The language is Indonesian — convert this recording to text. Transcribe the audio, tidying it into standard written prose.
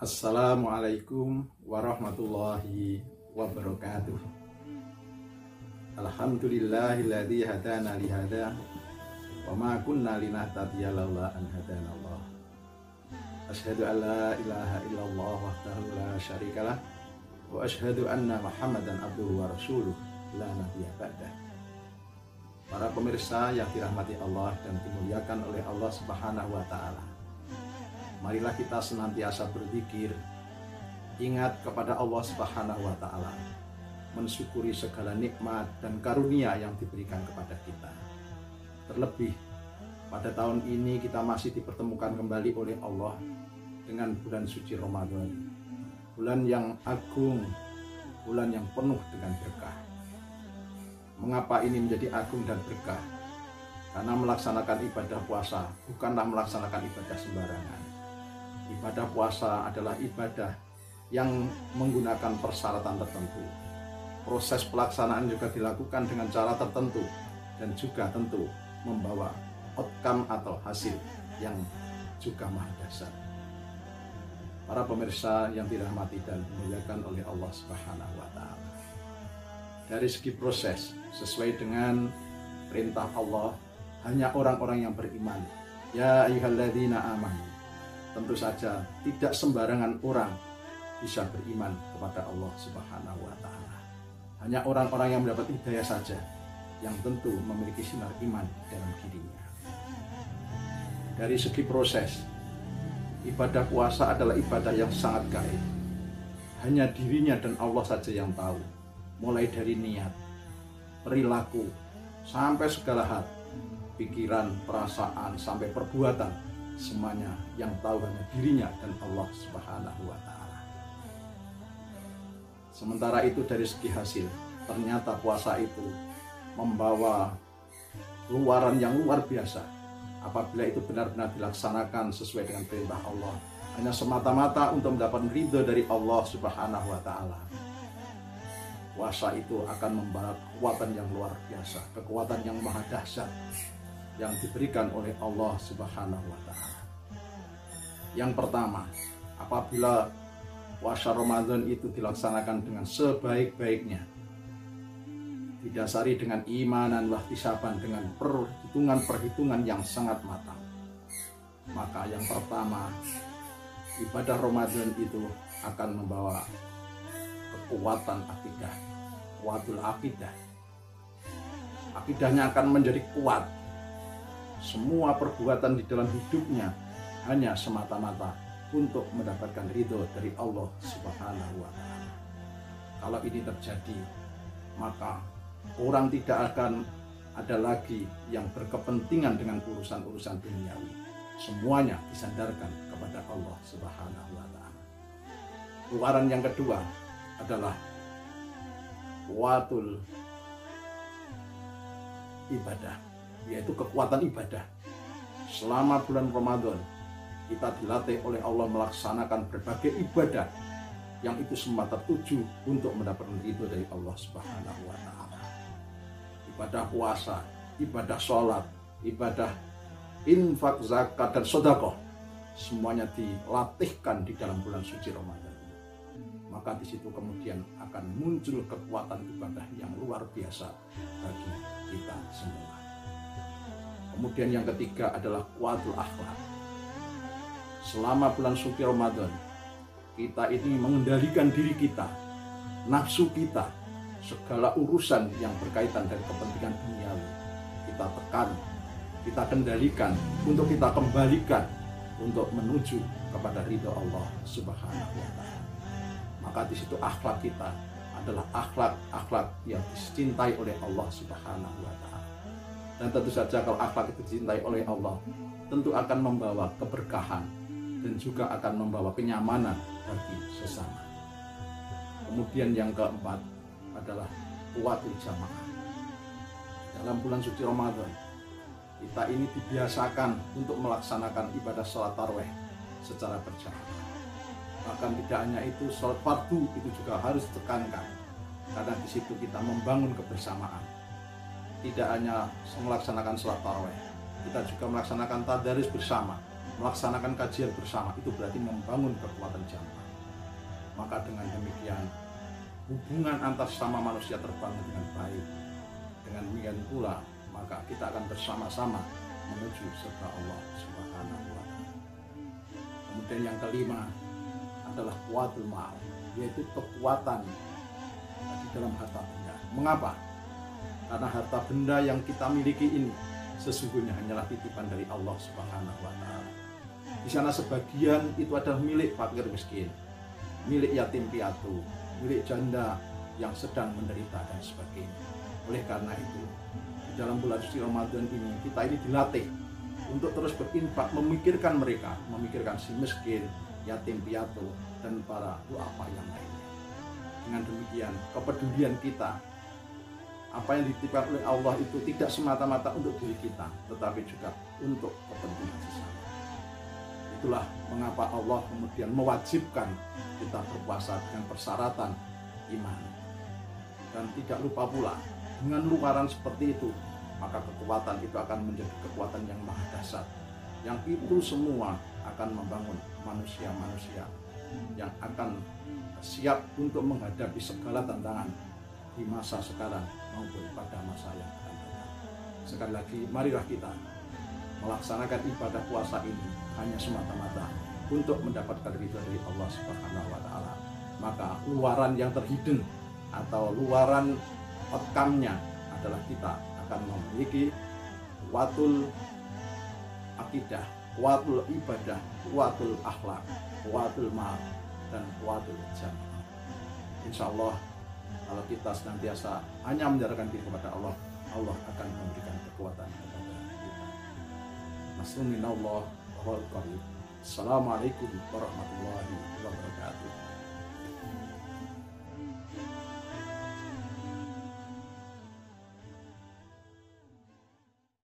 Assalamualaikum warahmatullahi wabarakatuh. Alhamdulillahilladzi hadana li hada wa ma kunna linahtadiya laula an hadanallah. Asyhadu an la ilaha illallah wahdahu la syarikalah wa asyhadu anna Muhammadan abduhu wa rasuluh la nabiyya ba'dah. Para pemirsa yang dirahmati Allah dan dimuliakan oleh Allah Subhanahu wa taala. Marilah kita senantiasa berzikir, ingat kepada Allah Subhanahu wa taala, mensyukuri segala nikmat dan karunia yang diberikan kepada kita. Terlebih pada tahun ini kita masih dipertemukan kembali oleh Allah dengan bulan suci Ramadan. Bulan yang agung, bulan yang penuh dengan berkah. Mengapa ini menjadi agung dan berkah? Karena melaksanakan ibadah puasa bukanlah melaksanakan ibadah sembarangan. Ibadah puasa adalah ibadah yang menggunakan persyaratan tertentu. Proses pelaksanaan juga dilakukan dengan cara tertentu dan juga tentu membawa outcome atau hasil yang juga maha dahsyat. Para pemirsa yang dirahmati dan dimuliakan oleh Allah Subhanahu wa taala. Dari segi proses sesuai dengan perintah Allah, hanya orang-orang yang beriman. Ya ayyuhalladzina amanu. Tentu saja tidak sembarangan orang bisa beriman kepada Allah Subhanahu wa taala. Hanya orang-orang yang mendapat hidayah saja yang tentu memiliki sinar iman dalam dirinya. Dari segi proses, ibadah puasa adalah ibadah yang sangat gaib. Hanya dirinya dan Allah saja yang tahu. Mulai dari niat, perilaku, sampai segala hal, pikiran, perasaan, sampai perbuatan. Semuanya yang tahu hanya dirinya dan Allah Subhanahu wa taala. Sementara itu dari segi hasil, ternyata puasa itu membawa luaran yang luar biasa. Apabila itu benar-benar dilaksanakan sesuai dengan perintah Allah, hanya semata-mata untuk mendapat ridho dari Allah Subhanahu wa taala. Puasa itu akan membawa kekuatan yang luar biasa, kekuatan yang maha dahsyat yang diberikan oleh Allah Subhanahu wa taala. Yang pertama, apabila puasa Ramadan itu dilaksanakan dengan sebaik-baiknya, didasari dengan imanan wahtisaban, dengan perhitungan yang sangat matang, maka yang pertama, ibadah Ramadan itu akan membawa kekuatan akidah, kuatul akidah. Akidahnya akan menjadi kuat. Semua perbuatan di dalam hidupnya hanya semata-mata untuk mendapatkan ridho dari Allah Subhanahu wa taala. Kalau ini terjadi, maka orang tidak akan ada lagi yang berkepentingan dengan urusan-urusan duniawi. Semuanya disandarkan kepada Allah Subhanahu wa taala. Luaran yang kedua adalah kuatul ibadah, yaitu kekuatan ibadah. Selama bulan Ramadan kita dilatih oleh Allah melaksanakan berbagai ibadah yang itu semua tertuju untuk mendapatkan ridho dari Allah Subhanahu wa taala. Ibadah puasa, ibadah sholat, ibadah infak, zakat, dan sedekah, semuanya dilatihkan di dalam bulan suci Ramadan. Maka di situ kemudian akan muncul kekuatan ibadah yang luar biasa bagi kita semua. Kemudian yang ketiga adalah kuatul akhlak. Selama bulan suci Ramadan, kita ini mengendalikan diri kita, nafsu kita, segala urusan yang berkaitan dengan kepentingan duniawi. Kita tekan, kita kendalikan, untuk kita kembalikan untuk menuju kepada ridho Allah Subhanahu wa taala. Maka di situ akhlak kita adalah akhlak yang dicintai oleh Allah Subhanahu wa taala. Dan tentu saja kalau akhlak itu dicintai oleh Allah, tentu akan membawa keberkahan dan juga akan membawa kenyamanan bagi sesama. Kemudian yang keempat adalah kuatul jamaah. Dalam bulan suci Ramadan, kita ini dibiasakan untuk melaksanakan ibadah sholat tarawih secara berjamaah. Bahkan tidak hanya itu, sholat fardu itu juga harus ditekankan, karena di situ kita membangun kebersamaan. Tidak hanya melaksanakan sholat tarawih, kita juga melaksanakan tadarus bersama, melaksanakan kajian bersama itu berarti membangun kekuatan jamaah. Maka dengan demikian hubungan antar sesama manusia terbangun dengan baik. Dengan demikian pula maka kita akan bersama-sama menuju surga Allah Subhanahu wa Ta'ala. Kemudian yang kelima adalah kuatul mal, yaitu kekuatan di dalam harta benda. Mengapa? Karena harta benda yang kita miliki ini sesungguhnya hanyalah titipan dari Allah Subhanahu wa Ta'ala. Di sana sebagian itu adalah milik fakir miskin, milik yatim piatu, milik janda yang sedang menderita dan sebagainya. Oleh karena itu, di dalam bulan suci Ramadan ini kita ini dilatih untuk terus berinfak, memikirkan mereka, memikirkan si miskin, yatim piatu, dan para duafa yang lainnya. Dengan demikian, kepedulian kita, apa yang dititipkan oleh Allah itu tidak semata-mata untuk diri kita, tetapi juga untuk kepentingan sesama. Itulah mengapa Allah kemudian mewajibkan kita berpuasa dengan persyaratan iman. Dan tidak lupa pula, dengan luaran seperti itu, maka kekuatan itu akan menjadi kekuatan yang maha dahsyat, yang itu semua akan membangun manusia-manusia yang akan siap untuk menghadapi segala tantangan di masa sekarang maupun pada masa yang akan datang. Sekali lagi, marilah kita melaksanakan ibadah puasa ini hanya semata-mata untuk mendapatkan ridha dari Allah Subhanahu wa Ta'ala. Maka luaran yang terhidden atau luaran outcome-nya adalah kita akan memiliki kuatul akidah, kuatul ibadah, kuatul akhlak, kuatul mal, dan kuatul jamaah. Insya Allah kalau kita senantiasa hanya menjarakan diri kepada Allah, Allah akan memberikan kekuatan kepada kita. Nasrun minallah wal qarib. Assalamualaikum warahmatullahi